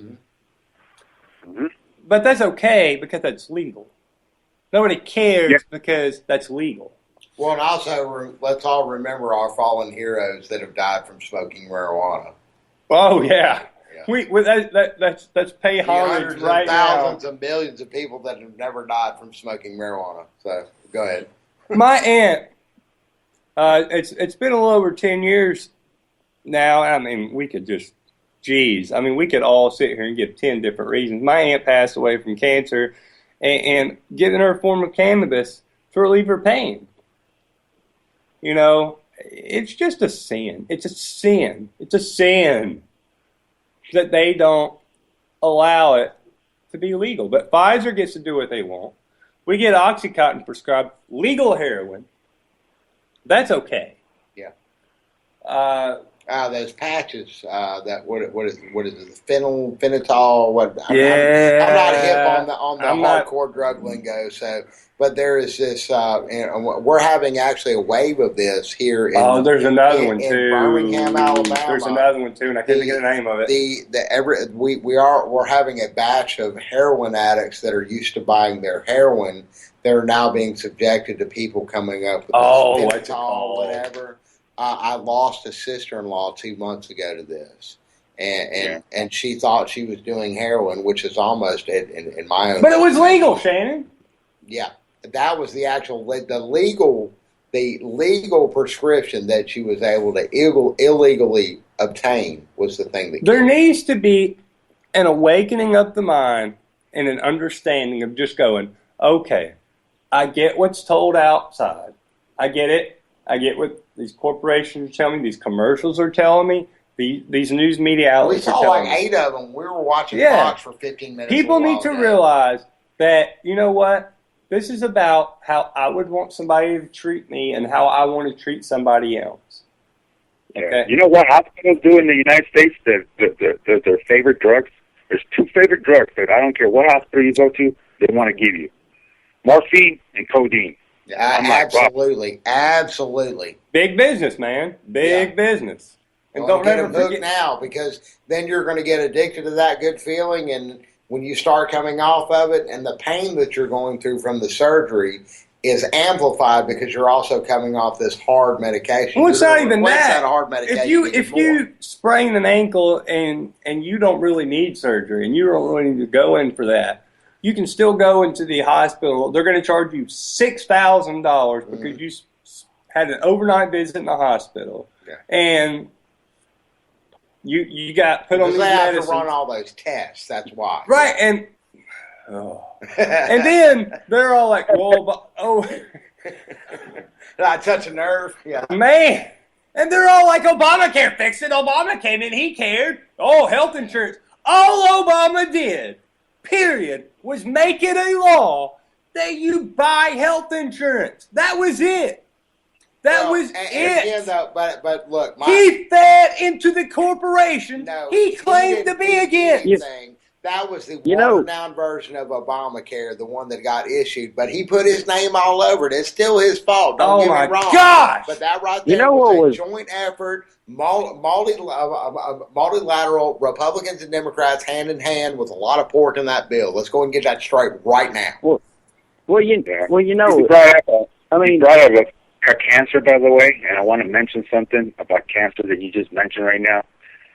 Mm-hmm. But that's okay because that's legal. Nobody cares because that's legal. Well, and also, let's all remember our fallen heroes that have died from smoking marijuana. Oh, yeah. That's pay homage right now. Thousands of millions of people that have never died from smoking marijuana. So, go ahead. My aunt, it's been a little over 10 years now. I mean, we could we could all sit here and give 10 different reasons. My aunt passed away from cancer, and giving her a form of cannabis to relieve her pain. It's just a sin. It's a sin. It's a sin that they don't allow it to be legal. But Pfizer gets to do what they want. We get Oxycontin prescribed, legal heroin. That's okay. Yeah. Those patches. What is it? Phenitol. Yeah. I'm not hip on the hardcore drug lingo. So, but there is this. We're having actually a wave of this here. There's another one too. In Birmingham, Alabama. There's another one too, and I couldn't get the name of it. We're having a batch of heroin addicts that are used to buying their heroin. They're now being subjected to people coming up with what's it called? Whatever. I lost a sister-in-law 2 months ago to this, and she thought she was doing heroin, which is almost in my own. But it was legal, Shannon. Yeah, that was the legal prescription that she was able to illegally obtain was the thing that. There needs to be an awakening of the mind and an understanding of just going, okay, I get what's told outside. I get it. I get what these corporations are telling me, these commercials are telling me, These news media We outlets saw are telling like us. 8 of them. We were watching Yeah. Fox for 15 minutes. People need to realize that, you know what? This is about how I would want somebody to treat me and how I want to treat somebody else. Okay? Yeah. You know what hospitals do in the United States? Their favorite drugs. There's 2 favorite drugs that I don't care what hospital you go to, they want to give you: morphine and codeine. Absolutely. Absolutely. Big business, man. Big business. And don't get ever them hooked forget now, because then you're going to get addicted to that good feeling, and when you start coming off of it, and the pain that you're going through from the surgery is amplified because you're also coming off this hard medication. Well, it's You're not gonna even replace that. hard medication If you sprain an ankle and you don't really need surgery and you don't really need to go in for that, you can still go into the hospital. They're going to charge you $6,000 because you had an overnight visit in the hospital, and you got put on these they have medicines. to run all those tests. That's why. Right, and and then they're all like, "Well, did I touch a nerve?" Yeah, man." And they're all like, "Obamacare fixed it. Obama came in, he cared. Oh, health insurance. All Obama did, period, was make it a law that you buy health insurance. That was it. That was it. Again, though, but look, he fed into the corporation. No, he claimed to be against. That was the watered-down version of Obamacare, the one that got issued. But he put his name all over it. It's still his fault. Don't get me wrong. Gosh! But that right there was a joint effort, multilateral, Republicans and Democrats hand in hand, with a lot of pork in that bill. Let's go and get that straight right now. You brought up cancer, by the way, and I want to mention something about cancer that you just mentioned right now.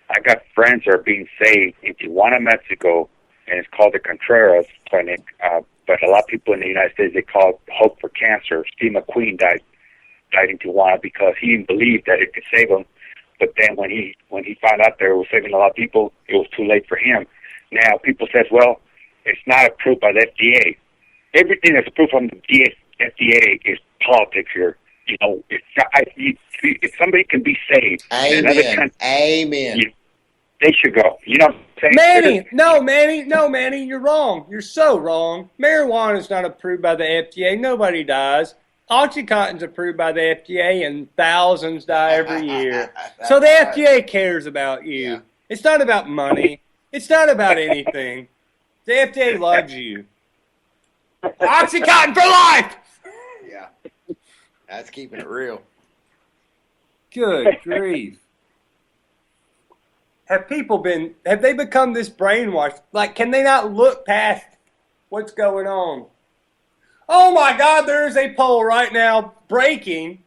I got friends that are being saved in Tijuana, Mexico, and it's called the Contreras Clinic. But a lot of people in the United States, they call it Hope for Cancer. Steve McQueen died in Tijuana because he didn't believe that it could save him. But then when he found out that it was saving a lot of people, it was too late for him. Now people says, well, it's not approved by the FDA. Everything that's approved from the FDA is politics here. You know, if somebody can be saved, in another country, they should go. You know what I'm saying? Manny, you're wrong. You're so wrong. Marijuana is not approved by the FDA. Nobody dies. Oxycontin's approved by the FDA, and thousands die every year. So the FDA cares about you. Yeah. It's not about money. It's not about anything. The FDA loves you. Oxycontin for life! Yeah. That's keeping it real. Good grief. Have they become this brainwashed? Like, can they not look past what's going on? Oh my God, there is a poll right now breaking,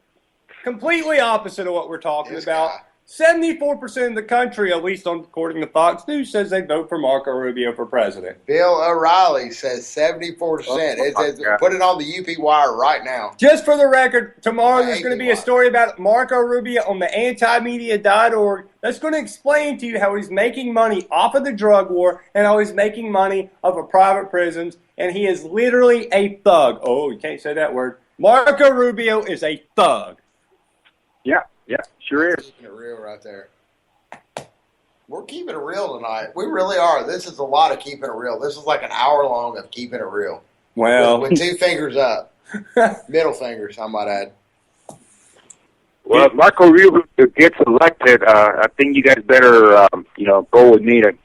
completely opposite of what we're talking about. 74% of the country, at least according to Fox News, says they vote for Marco Rubio for president. Bill O'Reilly says 74%. Put it on the UP wire right now. Just for the record, tomorrow there's going to be a story about Marco Rubio on the antimedia.org that's going to explain to you how he's making money off of the drug war and how he's making money off of private prisons, and he is literally a thug. Oh, you can't say that word. Marco Rubio is a thug. Yeah, sure is. Keeping it real right there. We're keeping it real tonight. We really are. This is a lot of keeping it real. This is like an hour long of keeping it real. Well, with 2 fingers up, middle fingers, I might add. Well, if Marco Rubio gets elected, I think you guys better, go with me to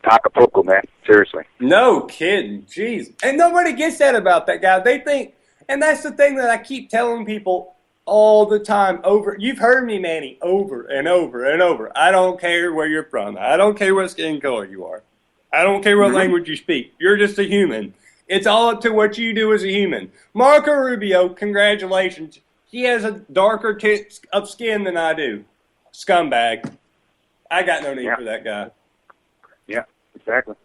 Acapulco, man. Seriously. No kidding. Jeez. And nobody gets that about that guy. They think, and that's the thing that I keep telling people all the time. You've heard me, Manny, over and over and over. I don't care where you're from. I don't care what skin color you are. I don't care what language you speak. You're just a human. It's all up to what you do as a human. Marco Rubio, congratulations. He has a darker tint of skin than I do. Scumbag. I got no need for that guy. Yeah, exactly.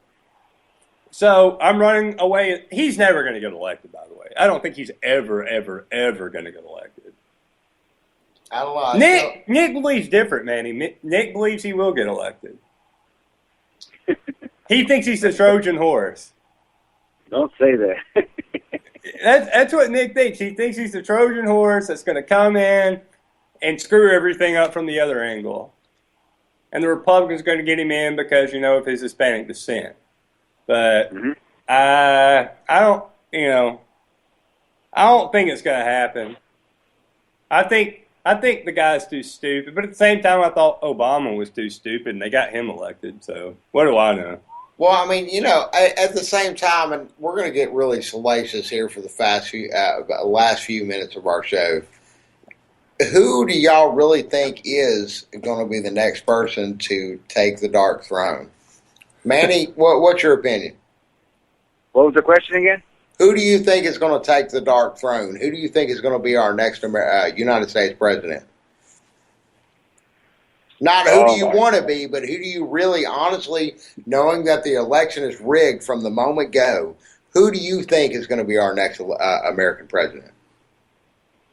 So I'm running away. He's never going to get elected, by the way. I don't think he's ever going to get elected. I don't know. Nick believes different, Manny. Nick believes he will get elected. He thinks he's the Trojan horse. Don't say that. That's what Nick thinks. He thinks he's the Trojan horse that's going to come in and screw everything up from the other angle. and the Republicans are going to get him in because, of his Hispanic descent. But I don't, I don't think it's going to happen. I think the guy's too stupid. But at the same time, I thought Obama was too stupid, and they got him elected. So what do I know? Well, I mean, at the same time, and we're going to get really salacious here for the last few minutes of our show. Who do y'all really think is going to be the next person to take the Dark Throne? Manny, what's your opinion? What was the question again? Who do you think is going to take the Dark Throne? Who do you think is going to be our next United States president? Not who do you want to be, but who do you really, honestly, knowing that the election is rigged from the moment go, who do you think is going to be our next American president?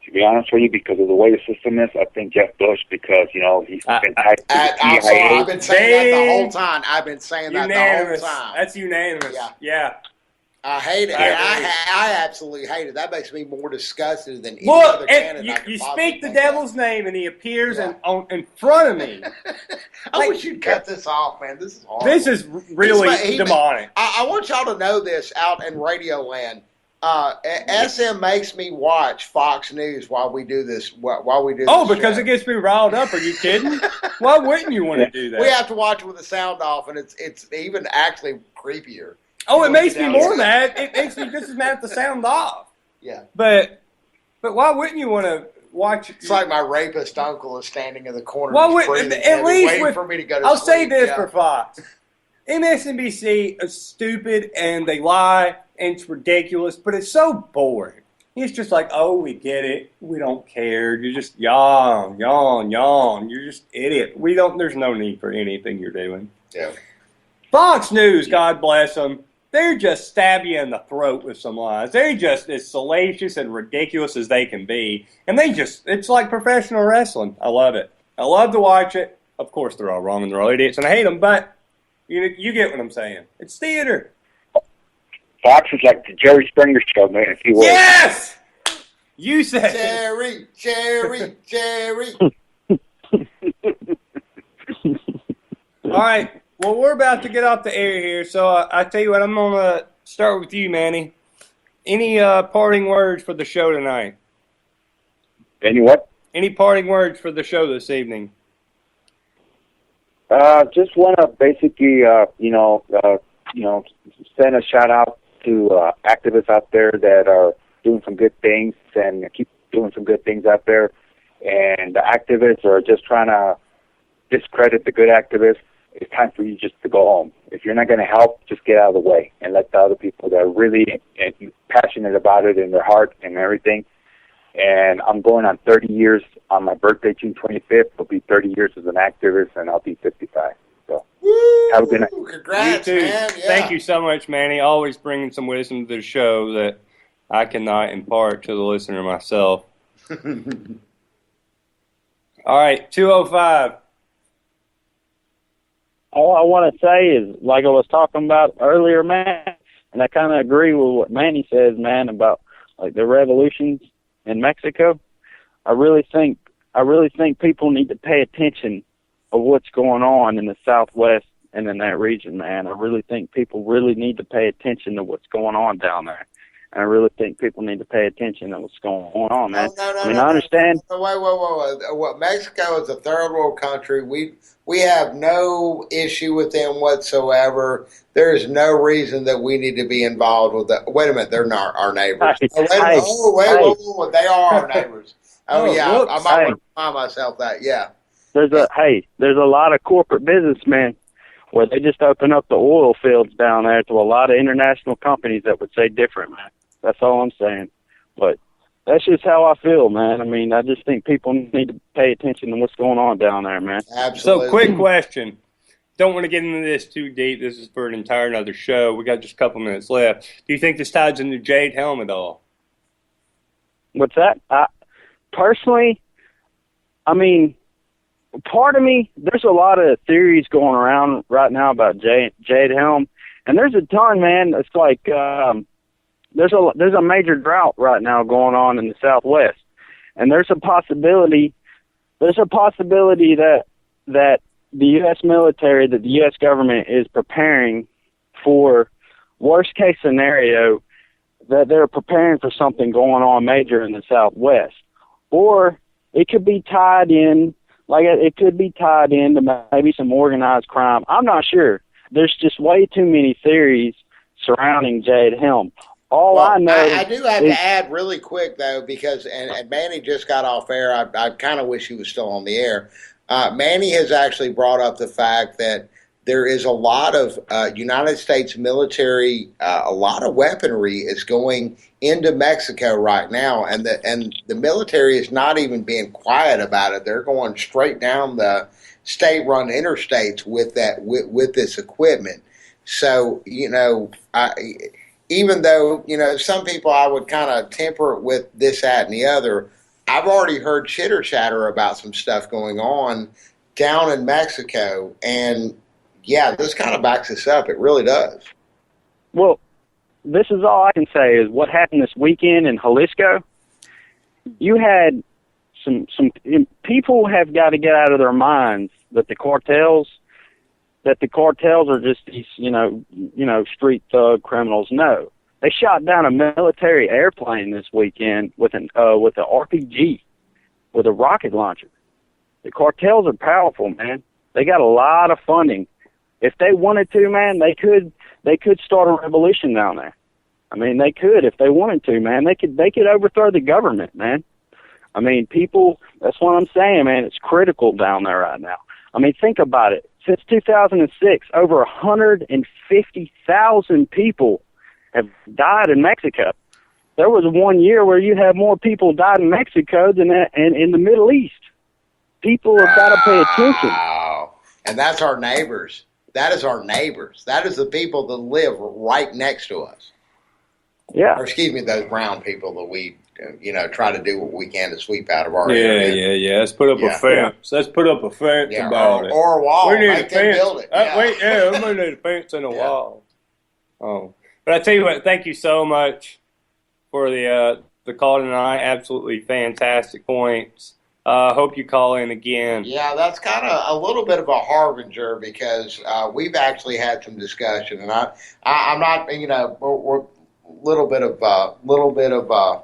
To be honest with you, because of the way the system is, I think Jeff Bush, because, he's been tied to the CIA. I've been saying that the whole time. I've been saying that unanimous. the whole time. That's unanimous. Yeah. I hate it. I absolutely hate it. That makes me more disgusted than any other candidate. You speak the devil's name, and he appears in front of me. I wish you'd cut this off, man. This is horrible. This is really demonic. I want y'all to know this out in Radio Land. SM makes me watch Fox News while we do this. Because it gets me riled up. Are you kidding? Why wouldn't you want to do that? We have to watch it with the sound off, and it's even actually creepier. Oh, it makes me more mad. It makes me just as mad if the sound off. Yeah. But why wouldn't you want to watch? It's like my rapist uncle is standing in the corner. Waiting for me to go to I'll sleep. say this for Fox. MSNBC is stupid and they lie and it's ridiculous, but it's so boring. It's just like, oh, we get it. We don't care. You're just yawn. You're just idiot. There's no need for anything you're doing. Yeah. Fox News, God bless them. They're just stab you in the throat with some lies. They're just as salacious and ridiculous as they can be. And it's like professional wrestling. I love it. I love to watch it. Of course, they're all wrong and they're all idiots, and I hate them, but you get what I'm saying. It's theater. Fox is like the Jerry Springer show, man, if you will. Yes! You said Jerry. All right. Well, we're about to get off the air here, so I tell you what, I'm going to start with you, Manny. Any parting words for the show tonight? Any what? Any parting words for the show this evening? Just want to basically, send a shout out to activists out there that are doing some good things and keep doing some good things out there. And the activists are just trying to discredit the good activists. It's time for you just to go home. If you're not going to help, just get out of the way and let the other people that are really passionate about it in their heart and everything. And I'm going on 30 years on my birthday, June 25th. It'll be 30 years as an activist, and I'll be 55. So have a good night. Congrats, you too. Man. Yeah. Thank you so much, Manny. Always bringing some wisdom to the show that I cannot impart to the listener myself. All right, 205. All I want to say is, like I was talking about earlier, man, and I kind of agree with what Manny says, man, about like the revolutions in Mexico. I really think people need to pay attention of what's going on in the Southwest and in that region, man. I really think people really need to pay attention to what's going on down there. And I really think people need to pay attention to what's going on, man. I understand. Wait. What, Mexico is a third world country. We have no issue with them whatsoever. There is no reason that we need to be involved with that. Wait a minute, they're not our neighbors. Wait, they are our neighbors. I might want to remind myself that. Yeah. There's a lot of corporate businessmen where they just open up the oil fields down there to a lot of international companies that would say different, man. That's all I'm saying. But that's just how I feel, man. I mean, I just think people need to pay attention to what's going on down there, man. Absolutely. So, quick question. Don't want to get into this too deep. This is for an entire another show. We got just a couple minutes left. Do you think this ties into Jade Helm at all? What's that? Personally, I mean, part of me, there's a lot of theories going around right now about Jade Helm, and there's a ton, man. It's like there's a major drought right now going on in the Southwest, and there's a possibility that the U.S. military, that the U.S. government is preparing for worst case scenario, that they're preparing for something going on major in the Southwest. Or it could be tied in, it could be tied into maybe some organized crime. I'm not sure. There's just way too many theories surrounding Jade Helm. I know. I do have to add really quick, though, because, and Manny just got off air. I kind of wish he was still on the air. Manny has actually brought up the fact that there is a lot of United States military, a lot of weaponry is going into Mexico right now, and the military is not even being quiet about it. They're going straight down the state-run interstates with this equipment. So, even though, some people I would kind of temper it with this, that, and the other, I've already heard chitter chatter about some stuff going on down in Mexico, and yeah, this kind of backs us up. It really does. Well, this is all I can say is what happened this weekend in Jalisco. You had some people have got to get out of their minds that the cartels are just these, street thug criminals. No, they shot down a military airplane this weekend with an RPG, with a rocket launcher. The cartels are powerful, man. They got a lot of funding. If they wanted to, man, they could start a revolution down there. I mean, they could if they wanted to, man. They could overthrow the government, man. I mean, people. That's what I'm saying, man. It's critical down there right now. I mean, think about it. Since 2006, over 150,000 people have died in Mexico. There was 1 year where you had more people died in Mexico than in the Middle East. People have got to pay attention. Wow. And that's our neighbors. That is our neighbors. That is the people that live right next to us. Yeah. Or excuse me, those brown people that we, try to do what we can to sweep out of our Yeah. Let's put up a fence. Yeah. Let's put up a fence about it. Or a wall. We need Make a them fence. build it. We need a fence and a wall. Oh, but I tell you what, thank you so much for the call tonight. Absolutely fantastic points. Hope you call in again. Yeah, that's kind of a little bit of a harbinger because we've actually had some discussion, and I'm not, we're little bit of a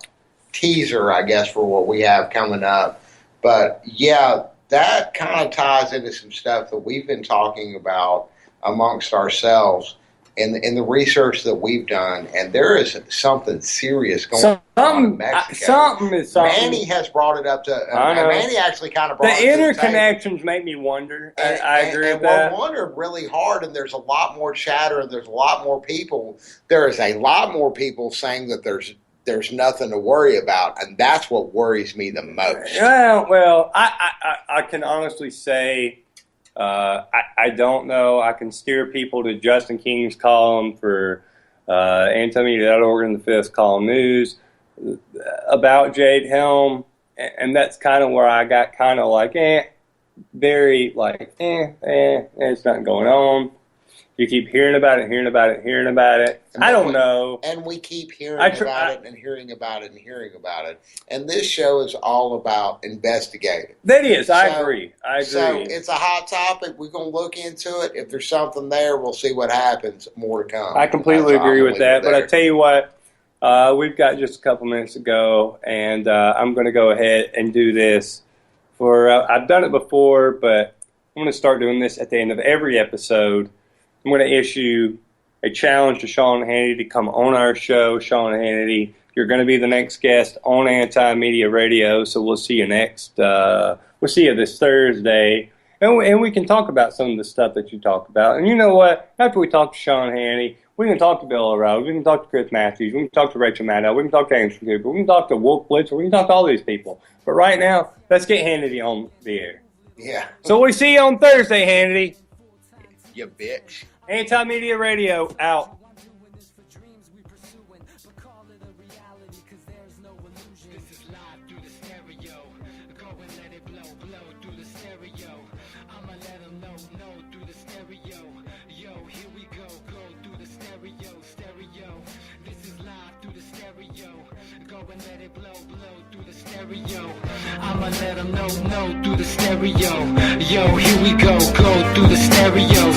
teaser, I guess, for what we have coming up. But yeah, that kind of ties into some stuff that we've been talking about amongst ourselves in the research that we've done, and there is something serious going on in Mexico. Something. Manny has brought it up to. Manny actually kind of brought the it to the interconnections make me wonder. I agree with that. We're wondering really hard, and there's a lot more chatter, and there's a lot more people. There is a lot more people saying that there's nothing to worry about, and that's what worries me the most. Well, I can honestly say. I don't know. I can steer people to Justin King's column for antimedia.org and the Fifth Column News about Jade Helm, and that's kind of where I got kind of like, very like, it's nothing going on. You keep hearing about it. I don't know. And we keep hearing about it and hearing about it and hearing about it. And this show is all about investigating. That is. I agree. So it's a hot topic. We're going to look into it. If there's something there, we'll see what happens. More to come. I completely agree with that. But I tell you what, we've got just a couple minutes to go, and I'm going to go ahead and do this. I've done it before, but I'm going to start doing this at the end of every episode. I'm going to issue a challenge to Sean Hannity to come on our show. Sean Hannity, you're going to be the next guest on Anti-Media Radio, so we'll see you we'll see you this Thursday, and we can talk about some of the stuff that you talk about. And you know what? After we talk to Sean Hannity, we can talk to Bill O'Reilly, we can talk to Chris Matthews, we can talk to Rachel Maddow, we can talk to Anderson Cooper, we can talk to Wolf Blitzer, we can talk to all these people. But right now, let's get Hannity on the air. Yeah. So we see you on Thursday, Hannity. You bitch. Anti-Media Radio, out. I'ma let them know through the stereo. Yo, here we go through the stereo.